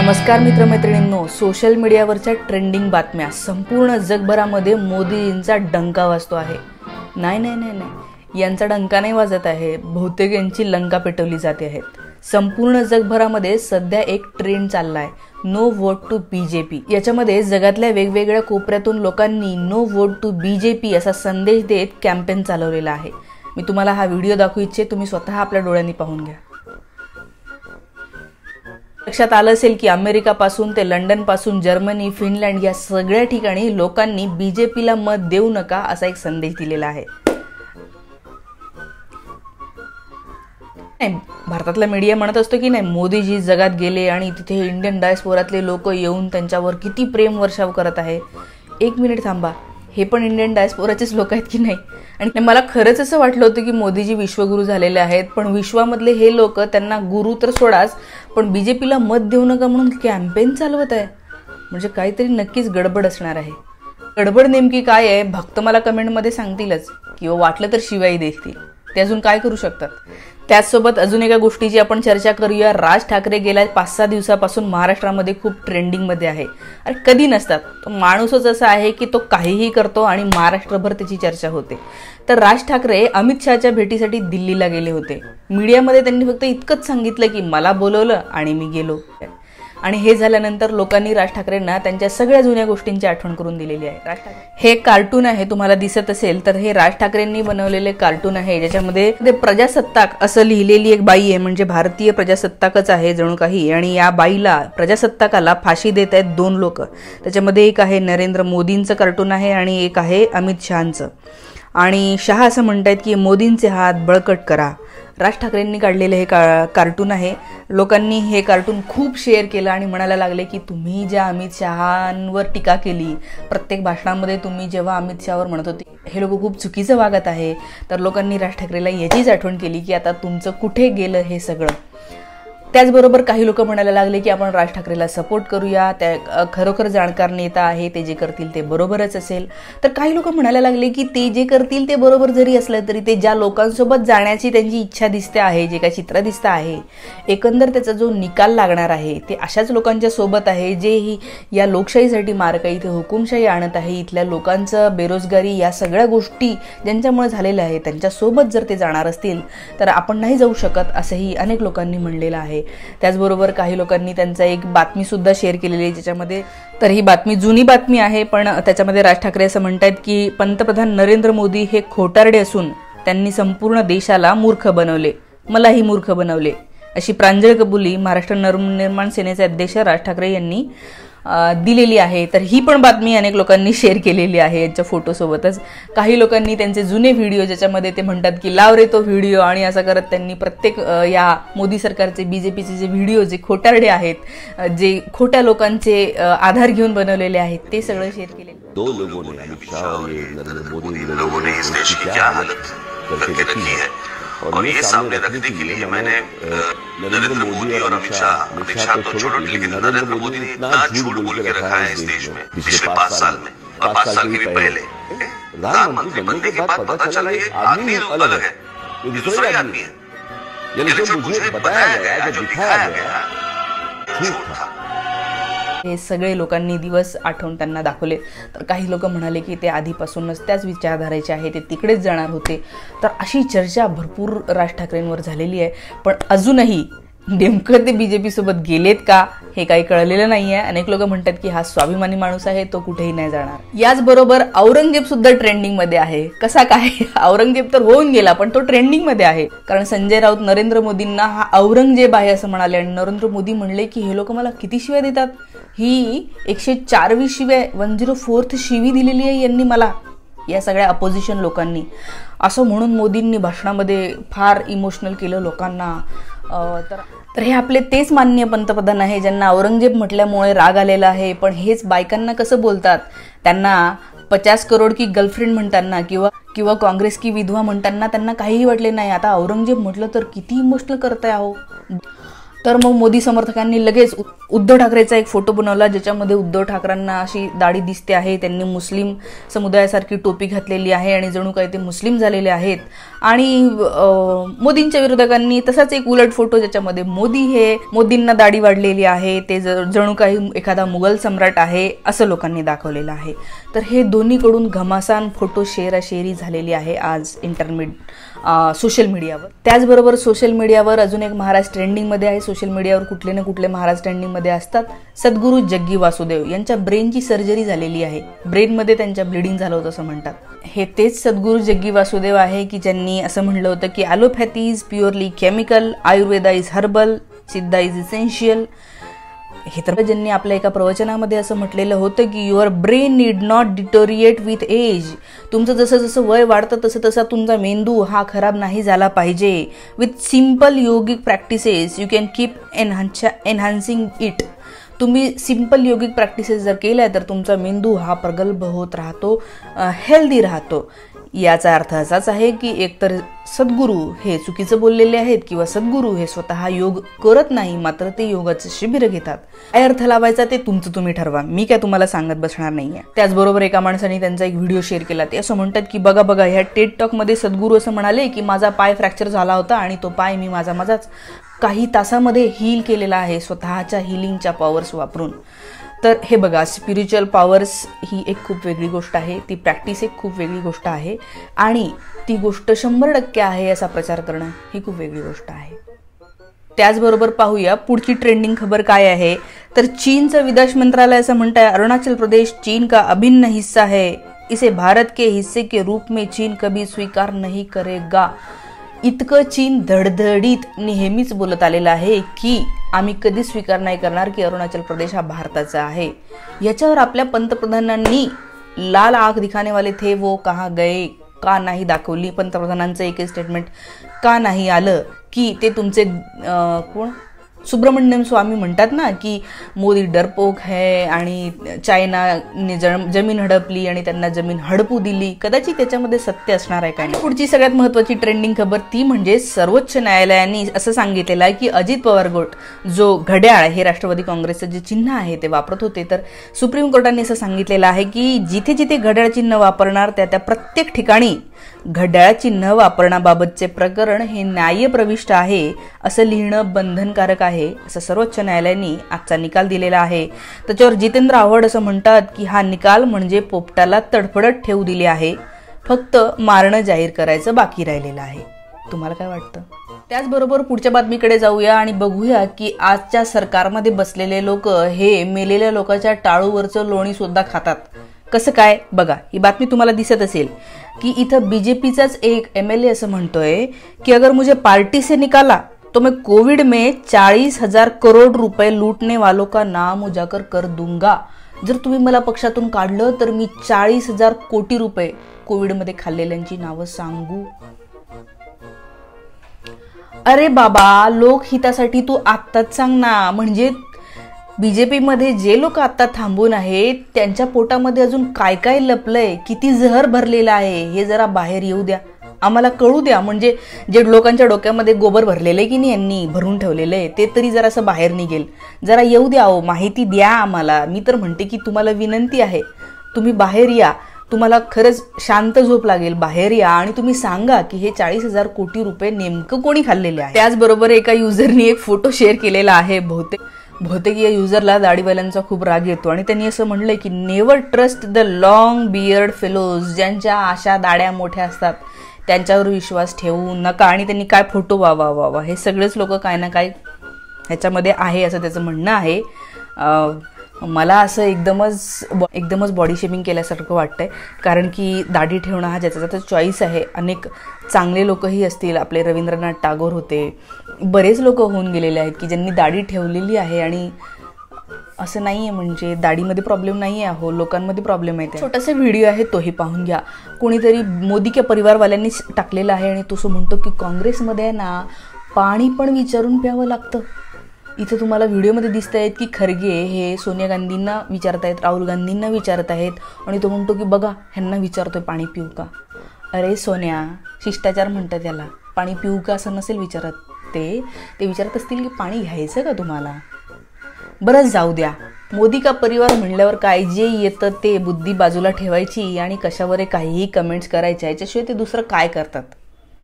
नमस्कार मित्रमैत्रिणींनो, social मीडियावरच्या trending बातम्या संपूर्ण जगभरामध्ये मोदींचा डंका वाजतो आहे। नाही, यांचा डंका नाही वाजत आहे, बहुतेक यांची लंका पेटवली जाते आहे। संपूर्ण जगभरामध्ये सध्या एक ट्रेंड चाललाय, नो वोट टू बीजेपी। याच्यामध्ये जगातल्या वेगवेगळ्या कोपऱ्यातून लोकांनी नो वोट टू बीजेपी असा संदेश देत कॅम्पेन चालवलेला आहे। मी तुम्हाला हा व्हिडिओ दाखवू इच्छिते, तुम्ही स्वतः आपल्या डोळ्यांनी पाहून घ्या। लक्षात आलं असेल की अमेरिका पासून ते लंडन पासून जर्मनी, फिनलंड या सगळ्या ठिकाणी लोकांनी बीजेपीला मत देऊ नका असा एक संदेश दिलेला आहे। भारतातला मीडिया म्हणत असतो की नाही, मोदीजी जगात गेले आणि तिथे इंडियन डायस्पोरातले लोक येऊन त्यांच्यावर किती प्रेम वर्षाव करत आहे। एक मिनिट थांबा, हे पण इंडियन डायस्पोराचेच लोक आहेत की नाही? आणि मला खरंच असं वाटलं होतं की मोदीजी विश्वगुरु झालेले आहेत, पण विश्वामधले हे लोक त्यांना गुरु तर सोडाच, पण बीजेपीला मत देऊ नका म्हणून कॅम्पेन चालवत आहे। म्हणजे काहीतरी नक्कीच गडबड असणार आहे। गडबड नेमकी काय आहे भक्त मला कमेंटमध्ये सांगतीलच, किंवा वाटलं तर शिवाई देतील। ते अजून काय करू शकतात? त्याचसोबत अजून एका गोष्टीची आपण चर्चा करूया। राज ठाकरे गेल्या 5-6 दिवसापासून महाराष्ट्रामध्ये खूप ट्रेंडिंगमध्ये आहे। अरे कधी नसतात, तो माणूसच असा आहे की तो काहीही करतो आणि महाराष्ट्रभर त्याची चर्चा होते। तर राज ठाकरे अमित शहाच्या भेटीसाठी दिल्लीला गेले होते। मीडियामध्ये त्यांनी फक्त इतकंच सांगितलं की मला बोलवलं आणि मी गेलो। आणि हे झाल्यानंतर लोकांनी राज ठाकरेंना त्यांच्या सगळ्या जुन्या गोष्टींची आठवण करून दिलेली आहे। हे कार्टून आहे, तुम्हाला दिसत असेल तर हे राज ठाकरेंनी बनवलेले कार्टून आहे, ज्याच्यामध्ये प्रजासत्ताक असं लिहिलेली एक बाई आहे, म्हणजे भारतीय प्रजासत्ताकच आहे जणू काही। आणि या बाईला, प्रजासत्ताकाला फाशी देत आहेत 2 लोक। त्याच्यामध्ये एक आहे नरेंद्र मोदींचं कार्टून आहे आणि एक आहे अमित शहांचं। आणि शहा असं म्हणतात की मोदींचे हात बळकट करा। राज ठाकरेंनी काढलेले हे कार्टून आहे। लोकांनी हे कार्टून खूप शेअर केलं आणि म्हणायला लागले की तुम्ही ज्या अमित शहांवर टीका केली, प्रत्येक भाषणामध्ये तुम्ही जेव्हा अमित शहावर म्हणत होते हे लोक खूप चुकीचं वागत आहे, तर लोकांनी राज ठाकरेला याचीच आठवण केली की आता तुमचं कुठे गेलं हे सगळं। त्याचबरोबर काही लोक म्हणायला लागले की आपण राज ठाकरेला सपोर्ट करूया, त्या खरोखर जाणकार नेता आहे, ते जे करतील ते बरोबरच असेल। तर काही लोक म्हणायला लागले की ते जे करतील ते बरोबर जरी असलं तरी ते ज्या लोकांसोबत जाण्याची त्यांची इच्छा दिसते आहे, जे काही चित्र दिसतं आहे, एकंदर त्याचा जो निकाल लागणार आहे ते अशाच लोकांच्या सोबत आहे जे ही या लोकशाहीसाठी मार्ग इथे हुकुमशाही आणत आहे। इथल्या लोकांचं बेरोजगारी या सगळ्या गोष्टी ज्यांच्यामुळे झालेल्या आहे त्यांच्यासोबत जर ते जाणार असतील तर आपण नाही जाऊ शकत, असंही अनेक लोकांनी म्हणलेलं आहे। त्याचबरोबर काही लोकांनी त्यांचा एक बातमी सुद्धा शेअर केलेली आहे, ज्याच्यामध्ये तर ही बातमी जुनी बातमी आहे, पण त्याच्यामध्ये राज ठाकरे असं म्हणतात की पंतप्रधान नरेंद्र मोदी हे खोटारडे असून त्यांनी संपूर्ण देशाला मूर्ख बनवले, मलाही मूर्ख बनवले, अशी प्रांजळ कबुली महाराष्ट्र नवनिर्माण सेनेचे अध्यक्ष राज ठाकरे यांनी दिलेली आहे। तर ही पण बातमी अनेक लोकांनी शेअर केलेली आहे यांच्या फोटोसोबतच। काही लोकांनी त्यांचे जुने व्हिडिओ, ज्याच्यामध्ये ते म्हणतात की लाव रे तो व्हिडिओ, आणि असं करत त्यांनी प्रत्येक या मोदी सरकारचे, बीजेपीचे जे व्हिडिओ जे खोटारडे आहेत, जे खोट्या लोकांचे आधार घेऊन बनवलेले आहेत, ते सगळं शेअर केले। 2 लोगों ने, अमित शाह और ये नरेंद्र मोदी लोगों ने इस देश की क्या हालत करके रखी है, और ये सामने रखने के लिए मैंने नरेंद्र मोदी और अमित शाह तो छोड़ो, लेकिन नरेंद्र मोदी ने इतना झूठ बोल के रखा है इस देश में पिछले 5 साल में, और 5 साल के भी पहले प्रधानमंत्री बनने के बाद पता चला ये आदमी अलग है, ये दूसरा आदमी है। यानी जो मुझे बताया गया, जो दिखाया गया, झूठ था। हे सगळे लोकांनी दिवस आठवून त्यांना दाखवले। तर काही लोक म्हणाले की ते आधीपासूनच त्याच विचारधारेचे आहे, ते तिकडेच जाणार होते। तर अशी चर्चा भरपूर राज ठाकरेंवर झालेली आहे, पण अजूनही नेमकं ते बीजेपी सोबत गेलेत का हे काही कळलेलं नाहीये। अनेक लोक म्हणतात की हा स्वाभिमानी माणूस आहे, तो कुठेही नाही जाणार। याचबरोबर औरंगजेब सुद्धा ट्रेंडिंग मध्ये आहे। कसा काय? औरंगजेब तर होऊन गेला, पण तो ट्रेंडिंग मध्ये आहे, कारण संजय राऊत नरेंद्र मोदींना हा औरंगजेब आहे असं म्हणाले, आणि नरेंद्र मोदी म्हणले की हे लोक मला किती शिव्या देतात, ही 104वी शिव्या, 104th शिवी दिलेली आहे यांनी मला, या सगळ्या अपोजिशन लोकांनी, असं म्हणून मोदींनी भाषणामध्ये फार इमोशनल केलं लोकांना। तर हे आपले तेच माननीय पंतप्रधान आहे ज्यांना औरंगजेब म्हटल्यामुळे राग आलेला आहे, पण हेच बायकांना कसं बोलतात, त्यांना 50 करोड की गर्लफ्रेंड म्हणताना किंवा काँग्रेस की विधवा म्हणताना त्यांना काहीही वाटले नाही। आता औरंगजेब म्हटलं तर किती इमोशनल करताय आहो। तर मग मोदी समर्थकांनी लगेच उद्धव ठाकरेचा एक फोटो बनवला, ज्याच्यामध्ये उद्धव ठाकरेंना अशी दाढी दिसते आहे, त्यांनी मुस्लिम समुदायासारखी टोपी घातलेली आहे आणि जणू काही ते मुस्लिम झालेले आहेत. आणि मोदींच्या विरोधकांनी तसाच एक उलट फोटो, ज्याच्यामध्ये मोदींना दाढी वाढलेली आहे, ते जणू काही एखादा मुघल सम्राट आहे असं लोकांनी दाखवलेलं आहे. तर हे दोन्हीकडून घमासान फोटो शेराशेरी झालेली आहे आज सोशल मीडियावर. त्याचबरोबर सोशल मीडियावर अजून एक महाराज ट्रेंडिंगमध्ये आहे. सोशल मीडियावर कुठले ना कुठले महाराज ट्रेंडिंगमध्ये असतात. सद्गुरू जग्गी वासुदेव यांच्या ब्रेनची सर्जरी झालेली आहे. ब्रेनमध्ये त्यांच्या ब्लिडिंग झालं होतं असं म्हणतात. हे तेच सद्गुरू जग्गी वासुदेव आहे की ज्यांनी असं म्हणलं होतं की allopathy is purely chemical, Ayurveda is herbal, सिद्धा इज इसेन्शियल. हे तर ज्यांनी आपल्या एका प्रवचनामध्ये असं म्हटलेलं होतं की your brain need not deteriorate with age. तुमचं जसं जसं वय वाढतं तसं तसा तुमचा मेंदू हा खराब नाही झाला पाहिजे. With simple yogic practices you can keep enhancing it. तुम्ही सिम्पल योगिक प्रॅक्टिसेस जर केल्या तर तुमचा मेंदू हा प्रगल्भ होत राहतो, हेल्दी राहतो. याचा अर्थ असाच आहे की एकतर सद्गुरू हे चुकीचं बोललेले आहेत किंवा सद्गुरू हे स्वतः योग करत नाही, मात्र ते योगाचं शिबिर घेतात. काय अर्थ लावायचा ते तुमचं तुम्ही ठरवा, मी काय तुम्हाला सांगत बसणार नाहीये. त्याचबरोबर एका माणसाने त्यांचा एक व्हिडिओ शेअर केला. ते असं म्हणतात की बघा बघा, ह्या टेड टॉक मध्ये सद्गुरू असं म्हणाले की माझा पाय फ्रॅक्चर झाला होता आणि तो पाय मी माझाच काही तासामध्ये हील केलेला आहे स्वतःच्या हिलिंगच्या पॉवर्स वापरून. तर हे बघा, स्पिरिच्युअल पॉवर्स ही एक खूप वेगळी गोष्ट आहे, ती प्रॅक्टिस एक खूप वेगळी गोष्ट आहे आणि ती गोष्ट 100% आहे असा प्रचार करणं ही खूप वेगळी गोष्ट आहे. त्याचबरोबर पाहूया पुढची ट्रेंडिंग खबर काय आहे. तर चीनचं विदेश मंत्रालय असं म्हणतंय, अरुणाचल प्रदेश चीन का अभिन्न हिस्सा है, इसे भारत के हिस्से के रूप में चीन कभी स्वीकार नहीं करेगा. इतकं चीन धडधडीत नेहमीच बोलत आलेलं आहे की आम्ही कधीच स्वीकार नाही करणार की अरुणाचल प्रदेश हा भारताचा आहे. याच्यावर आपल्या पंतप्रधानांनी लाल आंख दिखाने वाले थे वो कहाँ गए का नाही दाखवली. पंतप्रधानांचं एक स्टेटमेंट का नाही आलं की ते तुमचे कोण सुब्रमण्यम स्वामी म्हणतात ना की मोदी डरपोक है आणि चायनाने जमीन हडपली आणि त्यांना जमीन हडपू दिली. कदाचित त्याच्यामध्ये सत्य असणार आहे काय. पुढची सगळ्यात महत्त्वाची ट्रेंडिंग खबर ती म्हणजे सर्वोच्च न्यायालयाने असं सांगितलेलं आहे की अजित पवार गट जो घड्याळ हे राष्ट्रवादी काँग्रेसचं जे चिन्ह आहे ते वापरत होते, तर सुप्रीम कोर्टाने असं सांगितलेलं आहे की जिथे जिथे घड्याळ चिन्ह वापरणार त्या प्रत्येक ठिकाणी घड्याळ चिन्ह वापरण्याबाबतचे प्रकरण हे न्यायप्रविष्ट आहे असं लिहिणं बंधनकारक आहे, असं सर्वोच्च न्यायालयाने आजचा निकाल दिलेला आहे. त्याच्यावर जितेंद्र आव्हाड असं म्हणतात की हा निकाल म्हणजे पोपटाला तडफडत ठेवू दिले आहे, फक्त मारणं जाहीर करायचं बाकी राहिलेलं आहे. तुम्हाला काय वाटतं? त्याचबरोबर पुढच्या बातमीकडे जाऊया आणि बघूया की आजच्या सरकारमध्ये बसलेले लोक हे मेलेल्या लोकांच्या टाळूवरचं लोणी सुद्धा खातात. कसं काय बघा, ही बातमी तुम्हाला दिसत असेल की इथं बीजेपीचाच एक MLA असं म्हणतोय की अगर मुझे पार्टी से निकाला तो मैं कोविड में 40,000 करोड़ रुपए लूटने वालों का नाम उजागर कर दूंगा. जर तुम्ही मला पक्षातून काढलं तर मी 40,000 कोटी रुपये कोविडमध्ये खाल्लेल्यांची नावं सांगू. अरे बाबा, लोकहितासाठी तू आत्ताच सांग ना. म्हणजे बीजेपी मध्ये जे लोक आता थांबून आहेत त्यांच्या पोटामध्ये अजून काय काय लपलंय, किती जहर भरलेलं आहे हे जरा बाहेर येऊ द्या, आम्हाला कळू द्या. म्हणजे जे लोकांच्या डोक्यामध्ये गोबर भरलेलं की नाही यांनी भरून ठेवलेलं आहे ते तरी जरा असं बाहेर निघेल. जरा येऊ द्या, माहिती द्या आम्हाला. मी तर म्हणते की तुम्हाला विनंती आहे, तुम्ही बाहेर या. तुम्हाला खरंच शांत झोप लागेल, बाहेर या आणि तुम्ही सांगा की हे 40,000 कोटी रुपये नेमकं कोणी खाल्लेले आहे. त्याचबरोबर एका युजरनी एक फोटो शेअर केलेला आहे. बहुतेक या युजरला दाढीवाल्यांचा खूप राग येतो आणि त्यांनी असं म्हणलंय की never trust the long beard fellows. ज्यांच्या अशा दाढ्या मोठ्या असतात त्यांच्यावर विश्वास ठेवू नका. आणि त्यांनी काय फोटो वा हे सगळेच लोक काय ना काय ह्याच्यामध्ये आहे असं त्याचं म्हणणं आहे. मला असं एकदमच बॉडी शेमिंग केल्यासारखं वाटतंय, कारण की दाढी ठेवणं हा ज्याचा त्याचा चॉईस आहे. अनेक चांगले लोकही असतील, आपले रवींद्रनाथ टागोर होते, बरेच लोक होऊन गेलेले आहेत की ज्यांनी दाढी ठेवलेली आहे आणि असं नाही आहे म्हणजे दाढीमध्ये प्रॉब्लेम नाही आहे, हो लोकांमध्ये प्रॉब्लेम आहे. छोटासा व्हिडिओ आहे तोही पाहून घ्या. कोणीतरी मोदी के परिवारवाल्यांनी टाकलेला आहे आणि तो म्हणतो की काँग्रेसमध्ये ना पाणी पण विचारून प्यावं लागतं. इथे तुम्हाला व्हिडिओमध्ये दिसत आहेत की खरगे हे सोनिया गांधींना विचारतायत, राहुल गांधींना विचारत आहेत आणि तो म्हणतो की बघा ह्यांना विचारतोय पाणी पिऊ का. अरे सोन्या, शिष्टाचार म्हणतात त्याला, पाणी पिऊ का असं नसेल विचारत. ते विचारत असतील की पाणी घ्यायचं का तुम्हाला. बरं जाऊ द्या, मोदी का परिवार म्हणल्यावर काय जे येतं ते बुद्धी बाजूला ठेवायची आणि कशावर काहीही कमेंट्स करायच्या, याच्याशिवाय ते दुसरं काय करतात.